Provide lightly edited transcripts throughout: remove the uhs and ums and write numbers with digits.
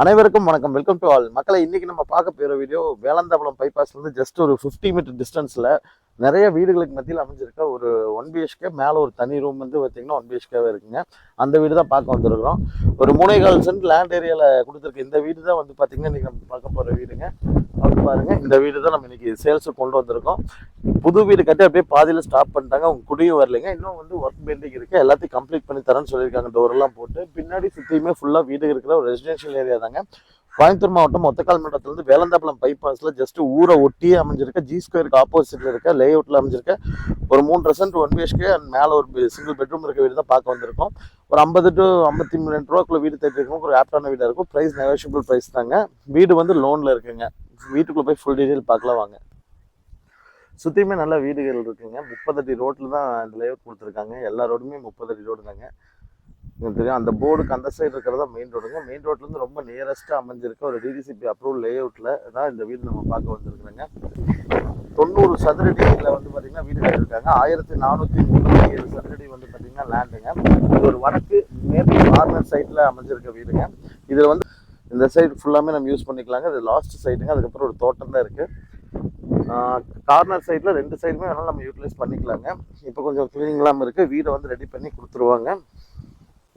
அனைவருக்கும் வணக்கம். Welcome to all. மக்களை இன்னைக்கு நம்ம பார்க்க போகிற வீடியோ வேலந்தாகுளம் பைபாஸ்லேருந்து ஜஸ்ட் ஒரு 50 மீட்டர் டிஸ்டன்ஸில் நிறைய வீடுகளுக்கு மத்தியில் அமைஞ்சிருக்க ஒரு 1 BHK மேலே ஒரு தனி ரூம் வந்து பார்த்தீங்கன்னா 1 BHKவே இருக்குங்க. அந்த வீடு தான் பார்க்க வந்துருக்குறோம். ஒரு 3.25 சென்ட் லேண்ட் ஏரியாவில் கொடுத்துருக்கு இந்த வீடு தான் வந்து பார்த்தீங்கன்னா இன்றைக்கி நம்ம பார்க்க போகிற வீடுங்க. அப்படி பாருங்கள், இந்த வீடு தான் நம்ம இன்னைக்கு சேல்ஸுக்கு கொண்டு வந்திருக்கோம். புது வீடு கட்டி அப்படியே பாதியில் ஸ்டாப் பண்ணிட்டாங்க. அவங்க குடியும் வரலைங்க. இன்னும் வந்து ஒர்க் பெண்டிங் இருக்குது. எல்லாத்தையும் கம்ப்ளீட் பண்ணி தரேன்னு சொல்லியிருக்காங்க. டோரெல்லாம் போட்டு பின்னாடி சுற்றியுமே ஃபுல்லாக வீடு இருக்கிற ஒரு ரெசிடென்ஷியல் ஏரியா தாங்க. கோயம்புத்தூர் மாவட்டம் ஒத்தக்கால் மண்டலத்திலிருந்து வேலந்தாகுளம் பைபாஸ்ல ஜஸ்ட் ஊரை ஒட்டியே அமைஞ்சிருக்க ஜி ஸ்கொயருக்கு ஆப்போசிட்ல இருக்க லே அவுட்ல அமைஞ்சிருக்க ஒரு 3.5 சென்ட் 1 BHK அண்ட் மேலே ஒரு சிங்கிள் பெட்ரூம் இருக்க வீடு தான் பார்க்க வந்திருக்கோம். ஒரு 50 to 52 ரூபாக்குள்ள வீடு தேடிருக்கோம். ஒரு ஆப்டான வீடாக இருக்கும். ப்ரைஸ் நெகோஷியபிள் ப்ரைஸ் தாங்க. வீடு வந்து லோன்ல இருக்குங்க. வீட்டுக்குள்ள போய் ஃபுல் டீட்டெயில் பார்க்கலாம் வாங்க. சுற்றியுமே நல்ல வீடுகள் இருக்குங்க. 30 அடி ரோட்டில் தான் இந்த லேஅவுட் கொடுத்துருக்காங்க. எல்லா ரோடுமே 30 அடி ரோடு தாங்க. தெரியும், அந்த போர்டுக்கு அந்த சைடு இருக்கிறதா மெயின் ரோடுங்க. மெயின் ரோட்லேருந்து ரொம்ப நியரஸ்ட்டாக அமைஞ்சிருக்க ஒரு DDCP அப்ரூவல் லேஅவுட்டில் தான் இந்த வீடு நம்ம பார்க்க வந்துருக்குறோங்க. 90 சதுரடியில் வந்து பார்த்தீங்கன்னா வீடு கட்டிருக்காங்க. 1437 சதுரடி வந்து பார்த்தீங்கன்னா லேண்டுங்க. இது ஒரு வடக்கு மேற்கு கார்னர் சைடில் அமைஞ்சிருக்க வீடுங்க. இதில் வந்து இந்த சைடு ஃபுல்லாமே நம்ம யூஸ் பண்ணிக்கலாங்க. இது லாஸ்ட் சைடுங்க. அதுக்கப்புறம் ஒரு தோட்டம் தான் இருக்குது. கார்னர் சைடில் 2 சைடுமே வேணாலும் நம்ம யூட்டிலைஸ் பண்ணிக்கலாங்க. இப்போ கொஞ்சம் க்ளீனிங்லாம் இருக்குது. வீடை வந்து ரெடி பண்ணி கொடுத்துருவாங்க.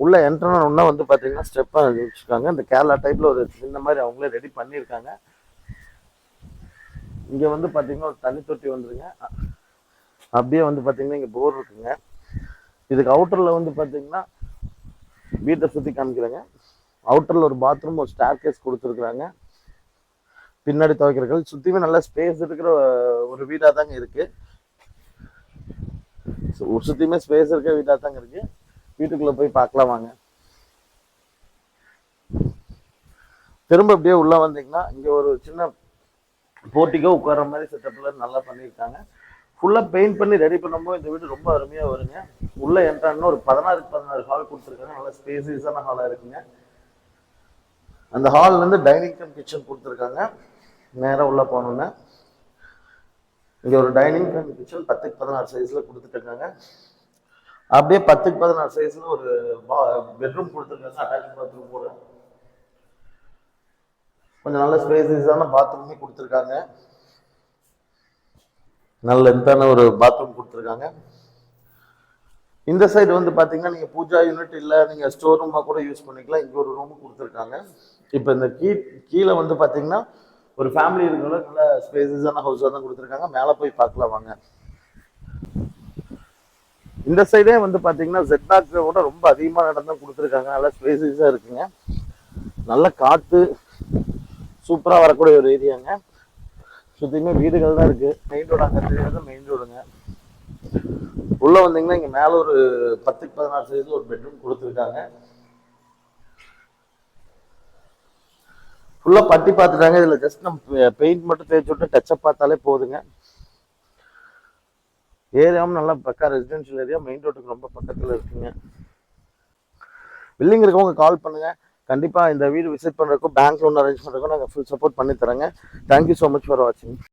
உள்ள என்ட்ரனா வந்து பார்த்தீங்கன்னா ஸ்டெப்பாக வச்சுருக்காங்க. இந்த கேரளா டைப்பில் ஒரு இந்த மாதிரி அவங்களே ரெடி பண்ணியிருக்காங்க. இங்கே வந்து பார்த்தீங்கன்னா ஒரு தண்ணி தொட்டி வந்துருங்க. அப்படியே வந்து பார்த்தீங்கன்னா இங்கே போர் இருக்குங்க. இதுக்கு அவுட்டரில் வந்து பார்த்தீங்கன்னா வீட்டை சுற்றி காமிக்கிறாங்க. அவுட்டரில் ஒரு பாத்ரூம், ஒரு ஸ்டேர் கேஸ் கொடுத்துருக்குறாங்க. பின்னாடி துவைக்கிறர்கள் சுற்றியுமே நல்லா ஸ்பேஸ் இருக்கிற ஒரு வீடாக தாங்க இருக்குது. சுற்றியுமே ஸ்பேஸ் இருக்கிற வீடாக தாங்க இருக்குது. வீட்டுக்குள்ள போய் பார்க்கலாம் வாங்க. திரும்ப அப்படியே உள்ள வந்தீங்கன்னா இங்க ஒரு சின்ன போர்ட்டிக்கோ உட்கார்ற மாதிரி செட்டப்ல நல்லா பண்ணியிருக்காங்க. ஃபுல்லா பெயிண்ட் பண்ணி ரெடி பண்ணும்போது இந்த வீடு ரொம்ப அருமையா வருங்க. உள்ள என்ட்ரான்னு ஒரு 16 ஹால் கொடுத்துருக்காங்க. நல்லா ஸ்பேசியஸான ஹாலா இருக்குங்க. அந்த ஹால்ல இருந்து டைனிங் கம் கிச்சன் கொடுத்துருக்காங்க. நேரம் உள்ள போனோம்னா இங்க ஒரு டைனிங் கம் கிச்சன் 10க்கு 16 சைஸ்ல கொடுத்துருக்காங்க. அப்படியே 10க்கு 16 சைஸ்ல ஒரு பெட்ரூம் கொடுத்துருக்காங்க. அட்டாச் பாத்ரூம் கூட கொஞ்சம் நல்ல ஸ்பேசியஸான பாத்ரூமே கொடுத்துருக்காங்க. நல்ல லென்த்தான ஒரு பாத்ரூம் கொடுத்துருக்காங்க. இந்த சைடு வந்து பார்த்தீங்கன்னா நீங்கள் பூஜா யூனிட் இல்லை நீங்கள் ஸ்டோர் ரூமாக கூட யூஸ் பண்ணிக்கலாம். இங்கே ஒரு ரூமு கொடுத்துருக்காங்க. இப்போ இந்த கீழே வந்து பார்த்தீங்கன்னா ஒரு ஃபேமிலி இருக்கிற நல்ல ஸ்பேசியஸான ஹவுஸாக தான் கொடுத்துருக்காங்க. மேலே போய் பார்க்கலாம் வாங்க. இந்த சைடே வந்து பார்த்தீங்கன்னா Z-பேக்கோட ரொம்ப அதிகமாக நடந்து கொடுத்துருக்காங்க. நல்லா ஸ்பேசியஸாக இருக்குங்க. நல்ல காற்று சூப்பராக வரக்கூடிய ஒரு ஏரியாங்க. சுற்றியுமே வீடுகள் தான் இருக்குது. மெயின் ரோடு அங்கே தெரியாது, மெயின் ரோடுங்க. உள்ளே வந்தீங்கன்னா இங்கே மேலே ஒரு 10க்கு 16 சைஸில் ஒரு பெட்ரூம் கொடுத்துருக்காங்க. ஃபுல்லாக பட்டி பார்த்துட்டாங்க. இதில் ஜஸ்ட் நம்ம பெயிண்ட் மட்டும் தேய்ச்சி விட்டு டச்சப் பார்த்தாலே போதுங்க. ஏரியாவும் நல்லா பக்கா ரெசிடென்ஷியல் ஏரியா. மெயின் ரோட்டுக்கு ரொம்ப பக்கத்தில் இருக்குங்க. பில்டிங் இருக்கவங்க கால் பண்ணுங்க. கண்டிப்பாக இந்த வீடு விசிட் பண்ணுறதுக்கும் பேங்க் லோன் அரேஞ்ச் பண்ணுறதுக்கும் நாங்கள் ஃபுல் சப்போர்ட் பண்ணி தரேங்க. தேங்க்யூ ஸோ மச் ஃபார் வாட்சிங்.